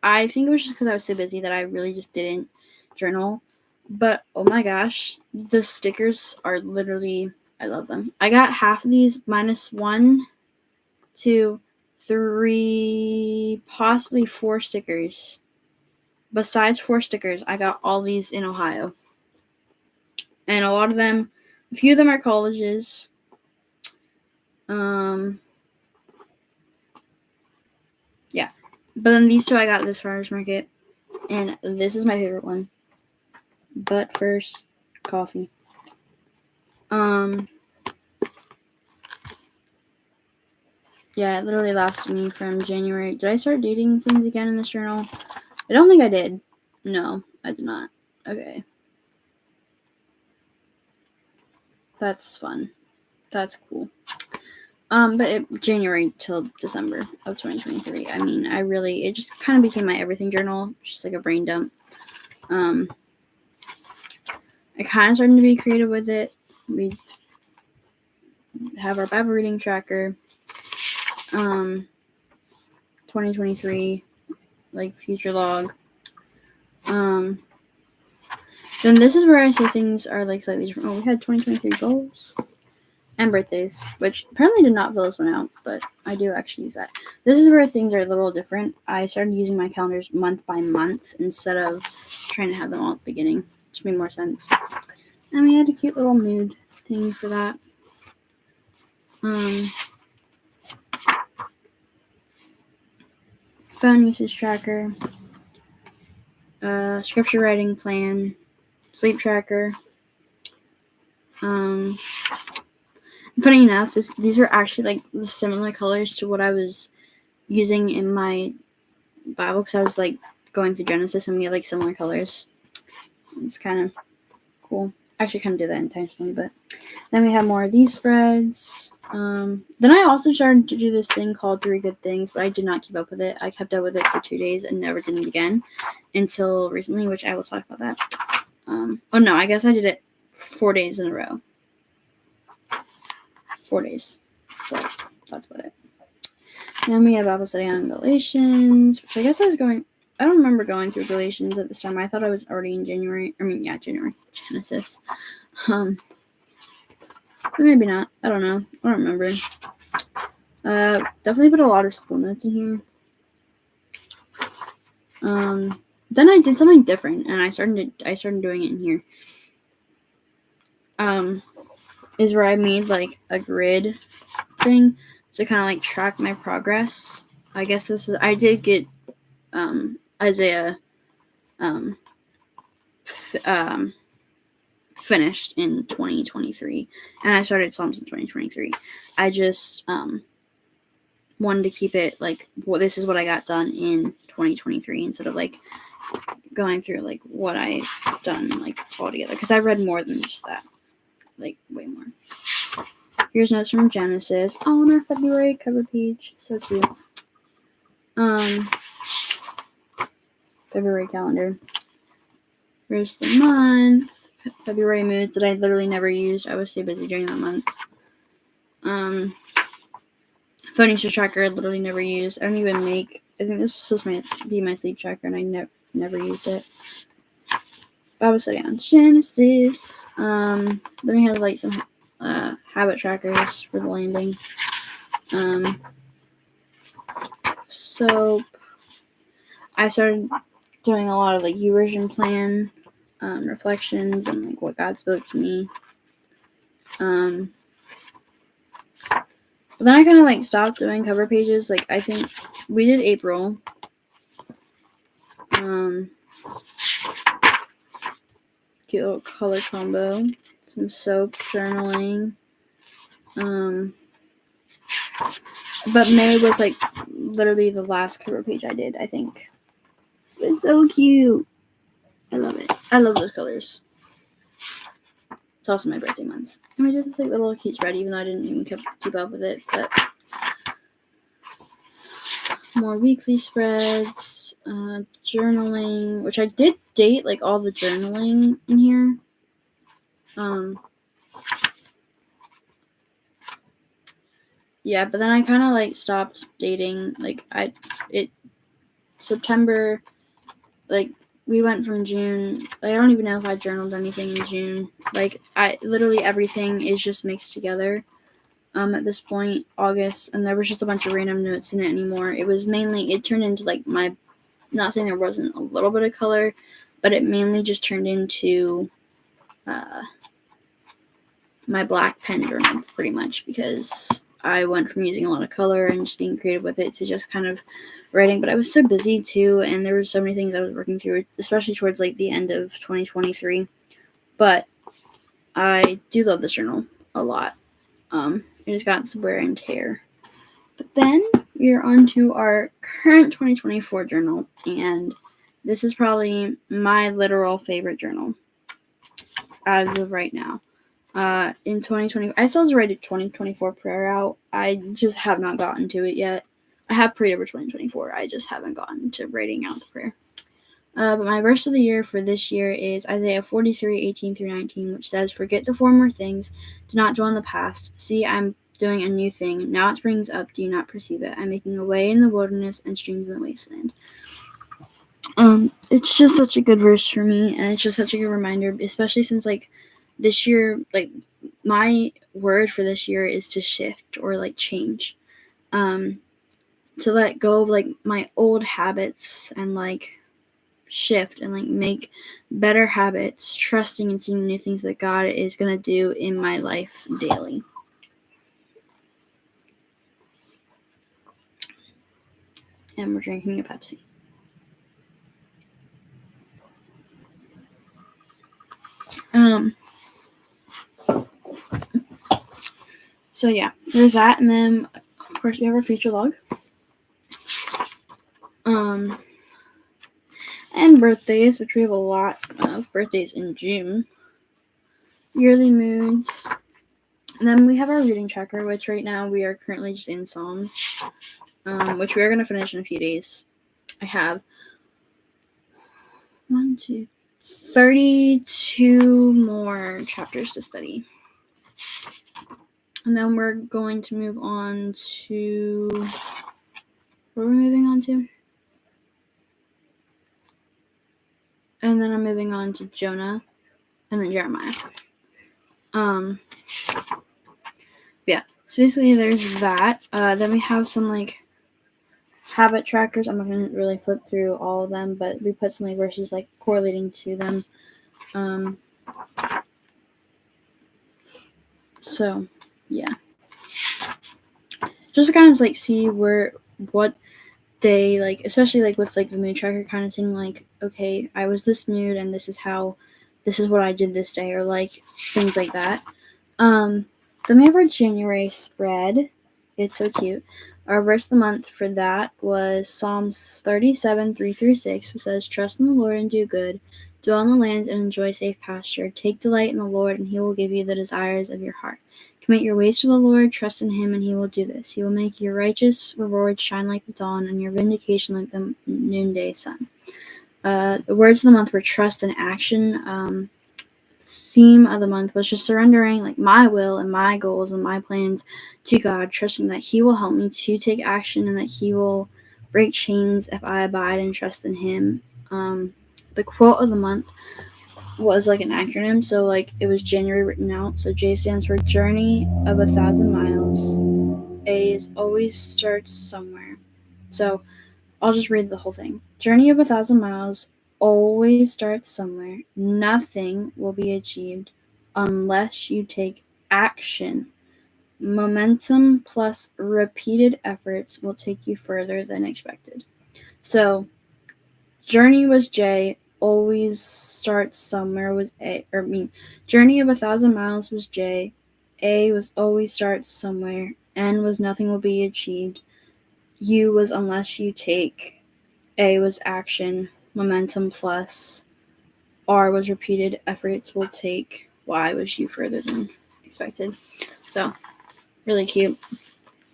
I think it was just because I was so busy that I really just didn't journal. But oh my gosh, the stickers are literally, I love them. I got half of these minus 1, 2, 3, possibly 4 stickers. Besides 4 stickers, I got all these in Ohio. And a few of them are colleges. Yeah. But then these 2 I got at this farmer's market. And this is my favorite one. But first, coffee. Yeah, it literally lasted me from January. Did I start dating things again in this journal? I don't think I did. No, I did not. Okay. That's fun. That's cool. But January till December of 2023. I mean, it just kind of became my everything journal, just like a brain dump. I kind of started to be creative with it. We have our Bible reading tracker. 2023, like future log. Then this is where I say things are like slightly different. Oh, we had 2023 goals and birthdays, which apparently did not fill this one out, but I do actually use that. This is where things are a little different. I started using my calendars month by month instead of trying to have them all at the beginning, which made more sense. And we had a cute little mood thing for that. Phone usage tracker, scripture writing plan, sleep tracker. Funny enough, these were actually like the similar colors to what I was using in my Bible, because I was like going through Genesis and we had like similar colors. It's kind of cool. I actually kind of did that intentionally, but then we have more of these spreads. Then I also started to do this thing called 3 Good Things, but I did not keep up with it. I kept up with it for 2 days and never did it again until recently, which I will talk about that. Oh no, I guess I did it 4 days in a row. 4 days. So that's about it. Then we have Bible study on Galatians, which I guess I don't remember going through Galatians at this time. I thought I was already in January. January. Genesis. But maybe not. I don't know. I don't remember. Definitely put a lot of school notes in here. Then I did something different, and I started doing it in here. Is where I made like a grid thing to kind of like track my progress. I guess I did get Isaiah finished in 2023, and I started Psalms in 2023. I just wanted to keep it like, well, this is what I got done in 2023 instead of like going through like what I've done like all together, because I read more than just that, like way more. Here's notes from Genesis on our February cover page. So cute. February calendar. Here's the month. February moods that I literally never used. I was so busy during that month. Phone usage tracker I literally never used. I don't even make. I think this was supposed to be my sleep tracker, and I never used it. Bible study on Genesis. Then we had like some habit trackers for the landing. So I started doing a lot of like YouVersion plan reflections and like what God spoke to me. But then I kind of like stopped doing cover pages. Like I think we did April. Cute little color combo. Some soap journaling. But May was like literally the last cover page I did, I think. It's so cute. I love it. I love those colors. It's also my birthday month. And we did this like little cute spread, even though I didn't even keep up with it. But more weekly spreads, journaling, which I did date like all the journaling in here. Yeah, but then I kind of like stopped dating. Like September, like we went from June. Like, I don't even know if I journaled anything in June. Like literally everything is just mixed together. At this point, August, and there was just a bunch of random notes in it anymore. It turned into like not saying there wasn't a little bit of color, but it mainly just turned into my black pen journal pretty much, because I went from using a lot of color and just being creative with it to just kind of writing. But I was so busy too, and there were so many things I was working through, especially towards like the end of 2023. But I do love this journal a lot. It has gotten some wear and tear, but then we are on to our current 2024 journal, and this is probably my literal favorite journal as of right now. In 2020, I still have to write a 2024 prayer out. I just have not gotten to it yet. I have prayed over 2024. I just haven't gotten to writing out the prayer. But my verse of the year for this year is Isaiah 43:18-19, which says, "Forget the former things, do not dwell on the past. See, I'm doing a new thing. Now it springs up, do you not perceive it? I'm making a way in the wilderness and streams in the wasteland." It's just such a good verse for me, and it's just such a good reminder, especially since, like, this year, like, my word for this year is to shift or, like, change. To let go of, like, my old habits and, like, shift and, like, make better habits, trusting and seeing new things that God is going to do in my life daily. And we're drinking a Pepsi. So yeah, there's that, and then of course we have our future log. And birthdays, which we have a lot of birthdays in June. Yearly moods. And then we have our reading tracker, which right now we are currently just in Psalms, which we are going to finish in a few days. I have 32 more chapters to study. And then we're going to move on to... What are we moving on to? And then I'm moving on to Jonah and then Jeremiah. Yeah, so basically there's that. Then we have some, like, habit trackers. I'm not going to really flip through all of them, but we put some, like, verses, like, correlating to them. So, yeah. Just to kind of, like, see what day, like, especially, like, with, like, the mood tracker, kind of seeing, like, okay, I was this mood, and this is what I did this day, or, like, things like that. Then we have our January spread. It's so cute. Our verse of the month for that was Psalms 37:3-6, which says, "Trust in the Lord and do good. Dwell in the land and enjoy safe pasture. Take delight in the Lord, and he will give you the desires of your heart. Commit your ways to the Lord, trust in him, and he will do this. He will make your righteous reward shine like the dawn, and your vindication like the noonday sun." The words of the month were trust and action. Theme of the month was just surrendering, like, my will and my goals and my plans to God, trusting that he will help me to take action and that he will break chains if I abide and trust in him. The quote of the month was, like, an acronym, so, like, it was January written out. So J stands for Journey of 1,000 miles. A is always starts somewhere. So I'll just read the whole thing. Journey of 1,000 miles always starts somewhere. Nothing will be achieved unless you take action. Momentum plus repeated efforts will take you further than expected. So, journey was J, always starts somewhere was A. Journey of 1,000 miles was J. A was always starts somewhere. N was nothing will be achieved. U was unless you take. A was action. Momentum plus. R was repeated efforts will take. Y was you further than expected. So, really cute.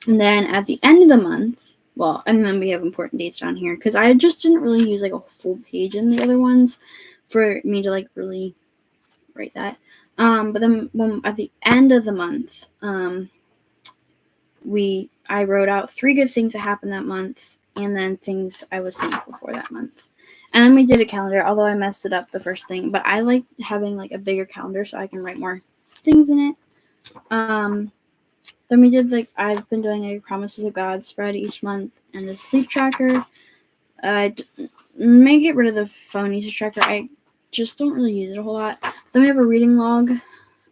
And then at the end of the month, and then we have important dates down here, because I just didn't really use, like, a full page in the other ones for me to, like, really write that. But then at the end of the month, I wrote out 3 good things that happened that month, and then things I was thankful for that month. And then we did a calendar, although I messed it up the first thing. But I like having, like, a bigger calendar so I can write more things in it. Then we did, like, I've been doing a Promises of God spread each month and a sleep tracker. I may get rid of the phone usage tracker. I just don't really use it a whole lot. Then we have a reading log,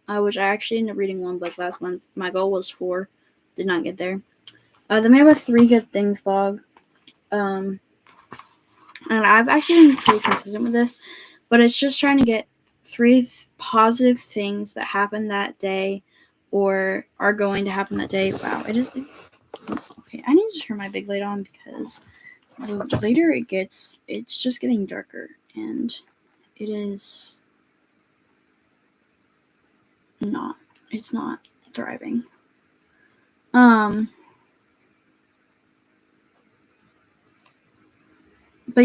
which I actually ended up reading 1 book last month. My goal was 4. Did not get there. Then we have a 3 good things log. And I've actually been pretty consistent with this, but it's just trying to get 3 positive things that happened that day or are going to happen that day. Wow, Okay, I need to turn my big light on because the later it gets, it's just getting darker, and it is not. It's not thriving. But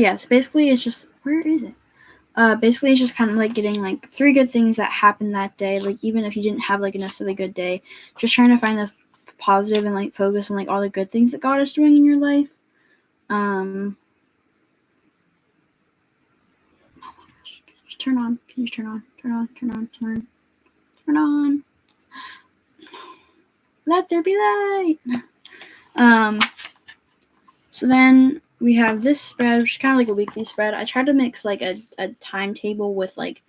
yes, basically it's just, where is it? Basically it's just kind of like getting like 3 good things that happened that day. Like even if you didn't have like a necessarily good day, just trying to find the positive and like focus on like all the good things that God is doing in your life. Oh my gosh, can you just turn on? Can you just turn on? Let there be light. So then we have this spread, which is kind of like a weekly spread. I tried to mix like a timetable with like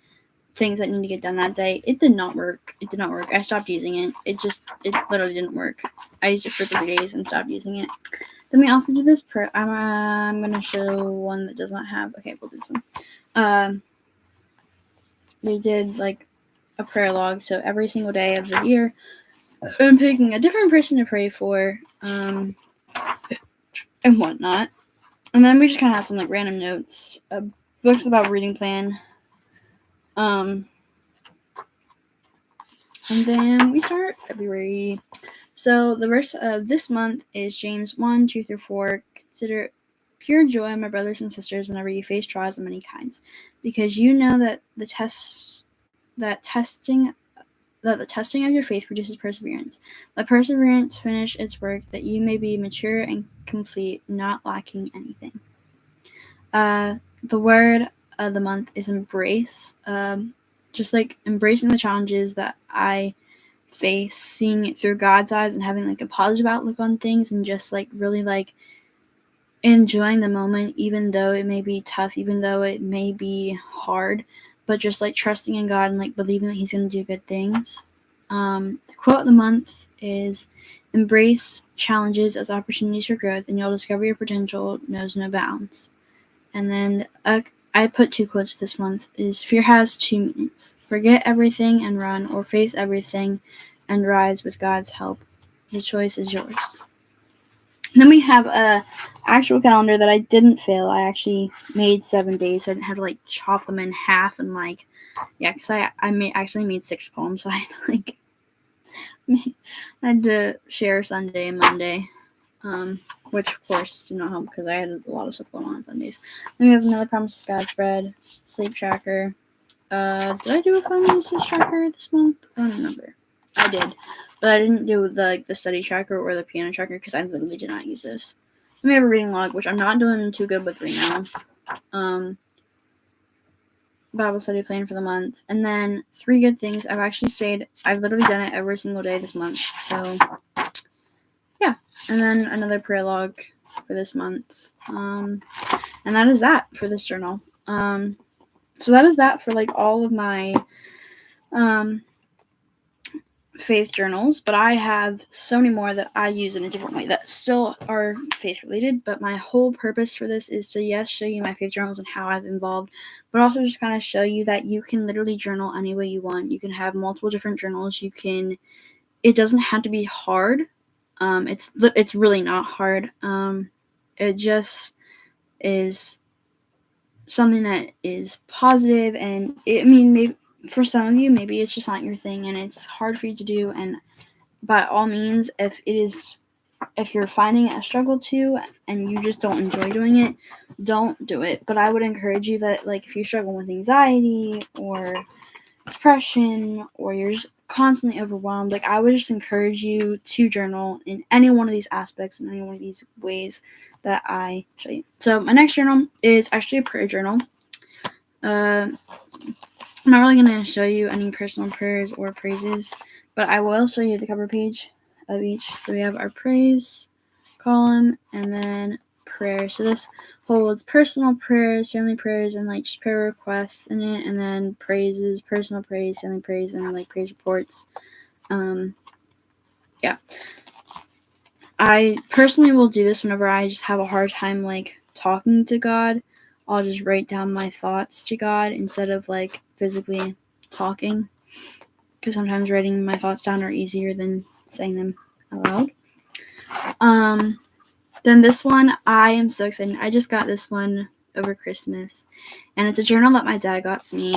things that need to get done that day. It did not work. I stopped using it. It literally didn't work. I used it for 3 days and stopped using it. Then we also do this prayer. I'm going to show one that does not have, okay, we'll do this one. We did like a prayer log. So every single day of the year, I'm picking a different person to pray for, and whatnot. And then we just kind of have some like random notes, books about reading plan. And then we start February. So the verse of this month is James 1:2-4. Consider pure joy, my brothers and sisters, whenever you face trials of many kinds, because you know that the testing of your faith produces perseverance. Let perseverance finish its work, that you may be mature and complete, not lacking anything. The word of the month is embrace. Just like embracing the challenges that I face, seeing it through God's eyes and having like a positive outlook on things, and just like really like enjoying the moment, even though it may be tough, even though it may be hard, but just like trusting in God and like believing that He's going to do good things. The quote of the month is, embrace challenges as opportunities for growth, and you'll discover your potential knows no bounds. And then I put 2 quotes for this month is, fear has 2 meanings. Forget everything and run, or face everything and rise with God's help. The choice is yours. And then we have a actual calendar that I didn't fill. I actually made 7 days, so I didn't have to like chop them in half and like, yeah, because I actually made 6 columns, so I had to like I had to share Sunday and Monday, which of course did not help because I had a lot of stuff going on Sundays. Then we have another Promises God spread, sleep tracker. Did I do a Promises tracker this month? I don't remember. I did, but I didn't do the study tracker or the piano tracker because I literally did not use this. Then we have a reading log, which I'm not doing too good with right now. Bible study plan for the month, and then 3 good things. I've literally done it every single day this month, so yeah. And then another prayer log for this month, and that is that for this journal. So that is that for like all of my faith journals, but I have so many more that I use in a different way that still are faith related. But my whole purpose for this is to, yes, show you my faith journals and how I've involved, but also just kind of show you that you can literally journal any way you want. You can have multiple different journals. It doesn't have to be hard. It's really not hard. It just is something that is positive, and maybe for some of you, maybe it's just not your thing and it's hard for you to do. And by all means, if you're finding it a struggle to and you just don't enjoy doing it, don't do it. But I would encourage you that, like, if you struggle with anxiety or depression, or you're just constantly overwhelmed, like, I would just encourage you to journal in any one of these aspects, in any one of these ways that I show you. So my next journal is actually a prayer journal. I'm not really going to show you any personal prayers or praises, but I will show you the cover page of each. So we have our praise column and then prayer. So this holds personal prayers, family prayers, and like just prayer requests in it, and then praises, personal praise, family praise, and like praise reports. Yeah. I personally will do this whenever I just have a hard time like talking to God. I'll just write down my thoughts to God instead of like physically talking, because sometimes writing my thoughts down are easier than saying them out loud. Then this one, I am so excited. I just got this one over Christmas, and it's a journal that my dad got to me,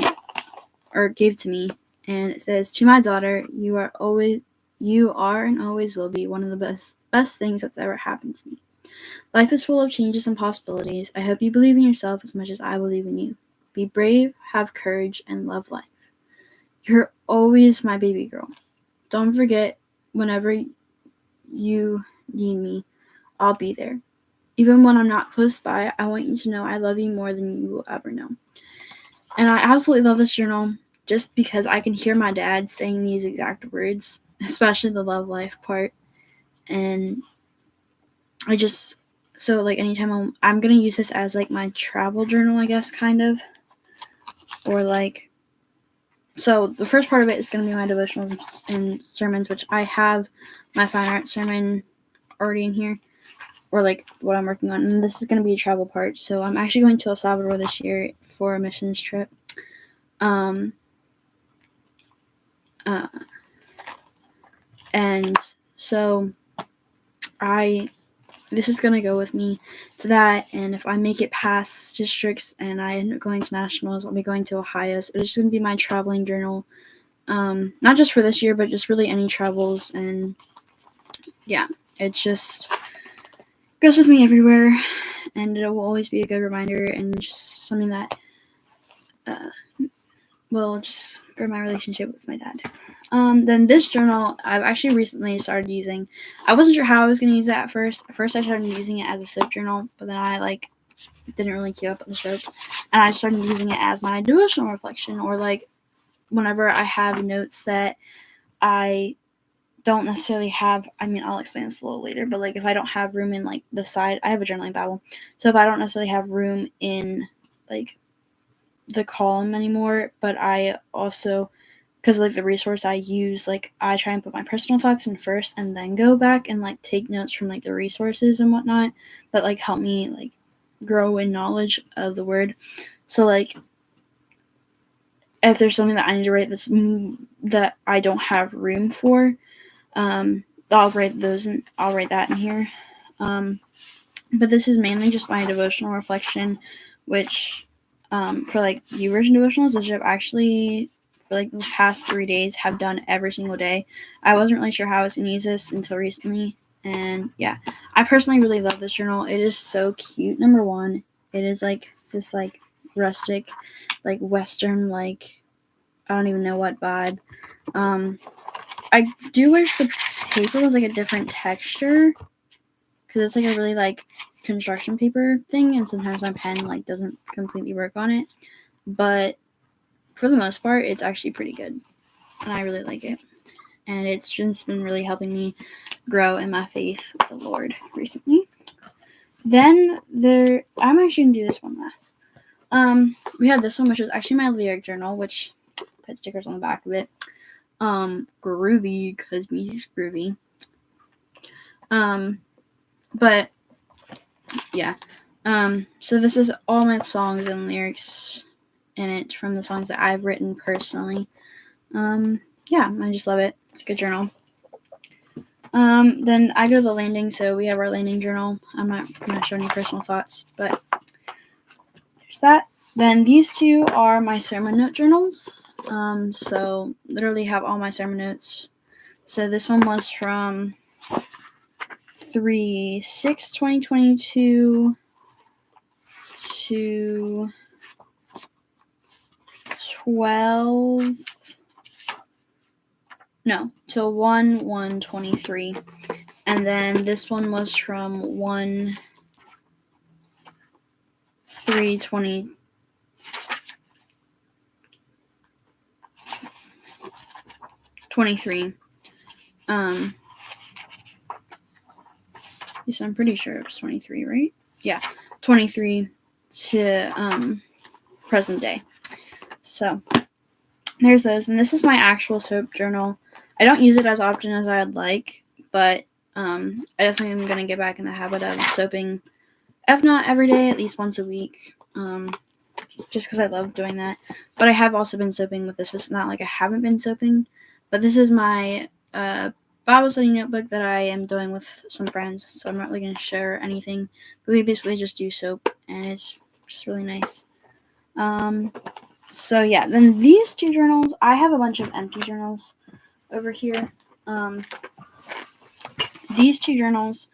or gave to me, and it says, "To my daughter, you are and always will be one of the best things that's ever happened to me. Life is full of changes and possibilities. I hope you believe in yourself as much as I believe in you. Be brave, have courage, and love life. You're always my baby girl. Don't forget, whenever you need me, I'll be there. Even when I'm not close by, I want you to know I love you more than you will ever know." And I absolutely love this journal just because I can hear my dad saying these exact words, especially the love life part. And I just, so like anytime I'm going to use this as like my travel journal, I guess, kind of. Or like, so the first part of it is going to be my devotionals and sermons, which I have my fine art sermon already in here, or like what I'm working on. And this is going to be a travel part. So I'm actually going to El Salvador this year for a missions trip. And so this is going to go with me to that, and if I make it past districts and I end up going to nationals, I'll be going to Ohio. So it's going to be my traveling journal, not just for this year, but just really any travels. And yeah, it just goes with me everywhere, and it will always be a good reminder and just something that will just grow my relationship with my dad. Then this journal, I've actually recently started using. I wasn't sure how I was going to use it at first. At first, I started using it as a soap journal, but then I didn't really keep up with the soap, and I started using it as my devotional reflection, or like whenever I have notes that I don't necessarily have. I mean, I'll explain this a little later, but like if I don't have room in like the side, I have a journaling Bible, so if I don't necessarily have room in like the column anymore, but I also, because like the resource I use, like I try and put my personal thoughts in first and then go back and like take notes from like the resources and whatnot that like help me like grow in knowledge of the word. So like if there's something that I need to write that I don't have room for, I'll write that in here. But this is mainly just my devotional reflection, which for like YouVersion devotionals, which I've actually for like the past 3 days have done every single day. I wasn't really sure how I was going to use this until recently, and yeah, I personally really love this journal. It is so cute. Number one, it is like this like rustic, like Western, like I don't even know what vibe. I do wish the paper was like a different texture, because it's like a really like construction paper thing, and sometimes my pen like doesn't completely work on it, but for the most part it's actually pretty good, and I really like it, and it's just been really helping me grow in my faith with the Lord recently. Then I'm actually gonna do this one last. We have this one, which is actually my lyric journal, which put stickers on the back of it. Groovy, because music's groovy. But yeah. So this is all my songs and lyrics in it from the songs that I've written personally. Yeah, I just love it. It's a good journal. Then I go to the landing, so we have our landing journal. I'm not going to show any personal thoughts, but there's that. Then these two are my sermon note journals. So literally have all my sermon notes. So this one was from 3/6/2022 to 1/1/23, and then this one was from 1/3/2023. Yes, I'm pretty sure it was 23, right? Yeah, 23 to present day. So there's those, and this is my actual soap journal. I don't use it as often as I'd like, but I definitely am going to get back in the habit of soaping, if not every day, at least once a week, just because I love doing that. But I have also been soaping with this. It's not like I haven't been soaping, but this is my Bible study notebook that I am doing with some friends, so I'm not really going to share anything. But we basically just do soap, and it's just really nice. So yeah, then these two journals, I have a bunch of empty journals over here. These two journals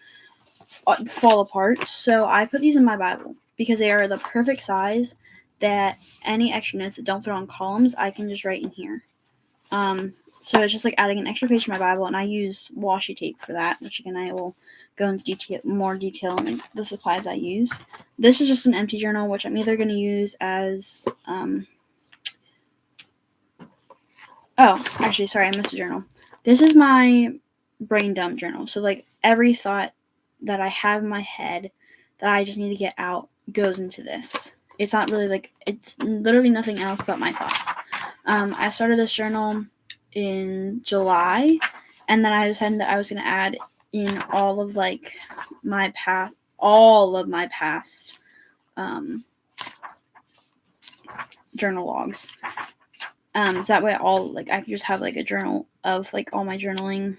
fall apart, so I put these in my Bible because they are the perfect size that any extra notes that don't fit on columns, I can just write in here. So it's just like adding an extra page to my Bible, and I use washi tape for that, which again I will go into more detail in the supplies I use. This is just an empty journal, which I'm either going to use as actually, sorry, I missed a journal. This is my brain dump journal. So like every thought that I have in my head that I just need to get out goes into this. It's not really like, it's literally nothing else but my thoughts. I started this journal in July, and then I decided that I was going to add in all of like my past journal logs. So that way I could just have like a journal of like all my journaling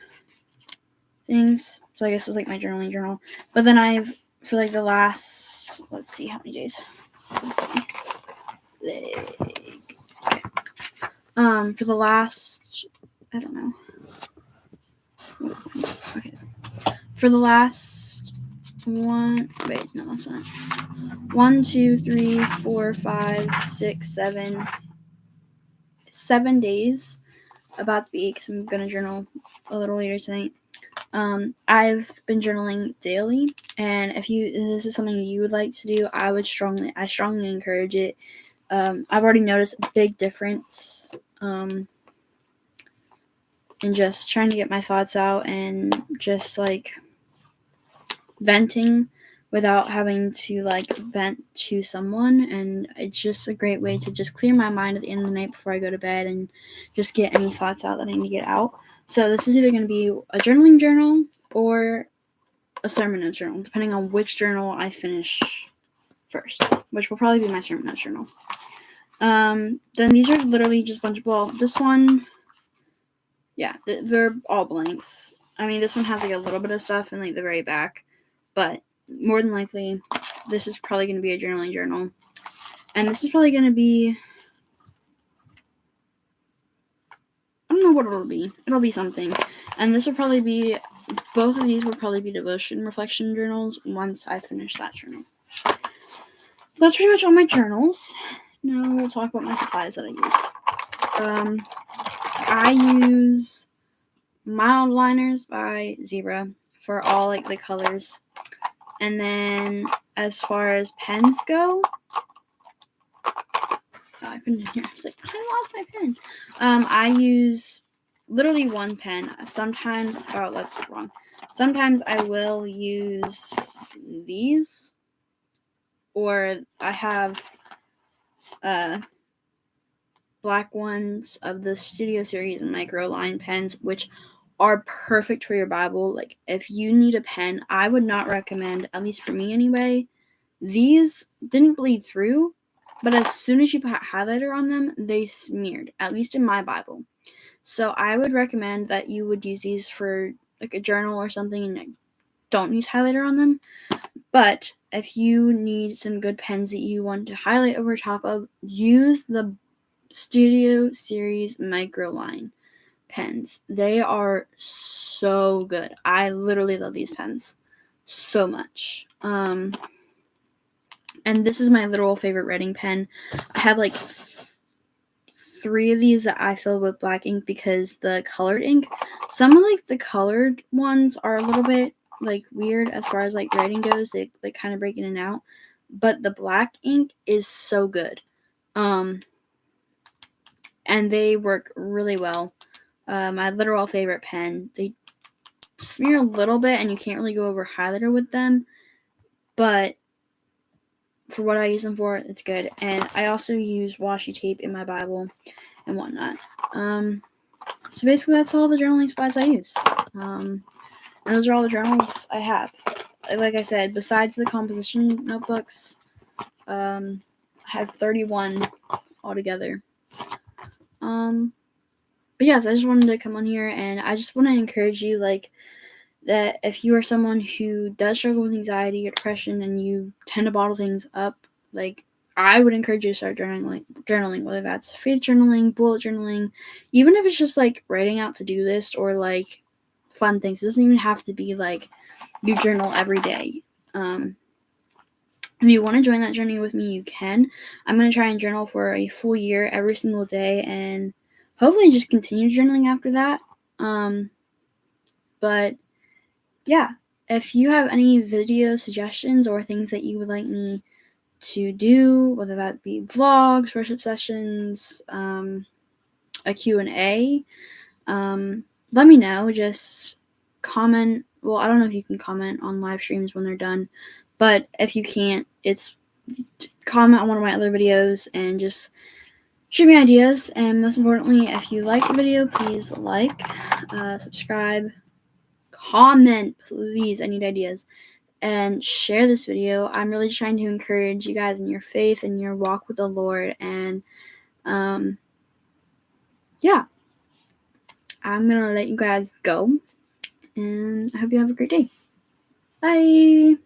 things. So I guess it's like my journaling journal. But then for like the last, let's see how many days. For the last, I don't know. Okay. For the last 1, 2, 3, 4, 5, 6, 7 days, about to be 8 because I'm going to journal a little later tonight. I've been journaling daily, and if this is something you would like to do, I strongly encourage it. I've already noticed a big difference in just trying to get my thoughts out and just like venting without having to like vent to someone, and it's just a great way to just clear my mind at the end of the night before I go to bed and just get any thoughts out that I need to get out. So this is either going to be a journaling journal or a sermon notes journal, depending on which journal I finish first, which will probably be my sermon notes journal. Then these are literally just this one, yeah, they're all blanks. I mean, this one has like a little bit of stuff in like the very back, but more than likely, this is probably going to be a journaling journal. And this is probably going to be, I don't know what it'll be. It'll be something. And this will probably be, both of these will probably be devotion reflection journals once I finish that journal. So that's pretty much all my journals. Now we'll talk about my supplies that I use. I use mild liners by Zebra for all like the colors. And then as far as pens go, I put it in here. I was like, I lost my pen. I use literally one pen. Sometimes, that's wrong. Sometimes I will use these, or I have black ones of the Studio Series Micro Line pens, which are perfect for your Bible. Like, if you need a pen, I would not recommend, at least for me anyway, these didn't bleed through, but as soon as you put highlighter on them, they smeared, at least in my Bible. So I would recommend that you would use these for like a journal or something and don't use highlighter on them. But if you need some good pens that you want to highlight over top of, use the Studio Series Microline pens. They are so good. I literally love these pens so much. And this is my literal favorite writing pen. I have like 3 of these that I fill with black ink because the colored ink, some of like the colored ones are a little bit like weird as far as like writing goes. They like kind of break in and out, but the black ink is so good. And they work really well. My literal favorite pen. They smear a little bit and you can't really go over highlighter with them, but for what I use them for, it's good. And I also use washi tape in my Bible and whatnot. So basically that's all the journaling supplies I use. And those are all the journals I have. Like I said, besides the composition notebooks, I have 31 altogether. But yes, I just wanted to come on here, and I just want to encourage you, like, that if you are someone who does struggle with anxiety or depression and you tend to bottle things up, like, I would encourage you to start journaling, whether that's faith journaling, bullet journaling, even if it's just like writing out to-do list or like fun things. It doesn't even have to be like you journal every day. If you want to join that journey with me, you can. I'm going to try and journal for a full year every single day, and hopefully just continue journaling after that. But yeah, if you have any video suggestions or things that you would like me to do, whether that be vlogs, worship sessions, a Q&A, let me know. Just comment. Well, I don't know if you can comment on live streams when they're done, but if you can't, it's comment on one of my other videos and just shoot me ideas. And most importantly, if you like the video, please like, subscribe, comment, please. I need ideas. And share this video. I'm really trying to encourage you guys in your faith and your walk with the Lord. And yeah, I'm going to let you guys go. And I hope you have a great day. Bye.